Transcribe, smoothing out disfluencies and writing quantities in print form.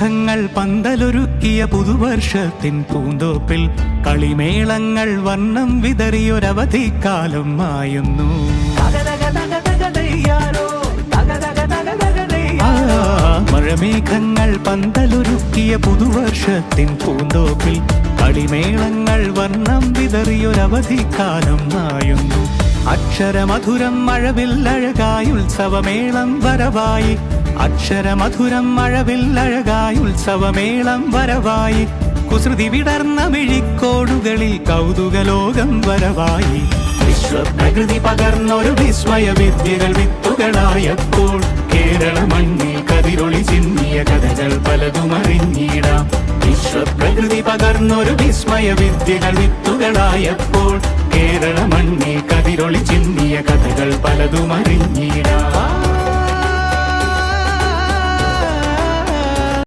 മഴമേഘങ്ങൾ പന്തലൊരുക്കിയ പുതുവർഷത്തിൻ പൂന്തോപ്പിൽ കളിമേളങ്ങൾ വർണ്ണം വിതറിയൊരവധിക്കാലം മായുന്നു. മഴമേഘങ്ങൾ പന്തലൊരുക്കിയ പുതുവർഷത്തിൻ പൂന്തോപ്പിൽ കളിമേളങ്ങൾ വർണ്ണം വിതറിയൊരവധിക്കാലം മായുന്നു. അക്ഷരമധുരം മഴവില്ലഴകായി ഉത്സവമേളം വരവായി. അക്ഷരമധുരം മഴവില്ലഴകായി ഉത്സവമേളം വരവായി. കുസൃതി വിടർന്ന മിഴിക്കോടുകളിൽ കൗതുകലോകം വരവായി. വിശ്വപ്രകൃതി പകർന്നൊരു വിസ്മയ വിദ്യകൾ വിത്തുകളായപ്പോൾ കേരള മണ്ണിൽ കതിരൊളി ചിന്നിയ കഥകൾ പലതും അറിഞ്ഞിടാം. വിശ്വപ്രകൃതി പകർന്നൊരു വിസ്മയ വിദ്യകൾ വിത്തുകളായപ്പോൾ കേരള മണ്ണിൽ കതിരൊളി ചിന്നിയ കഥകൾ പലതും അറിഞ്ഞിടാം.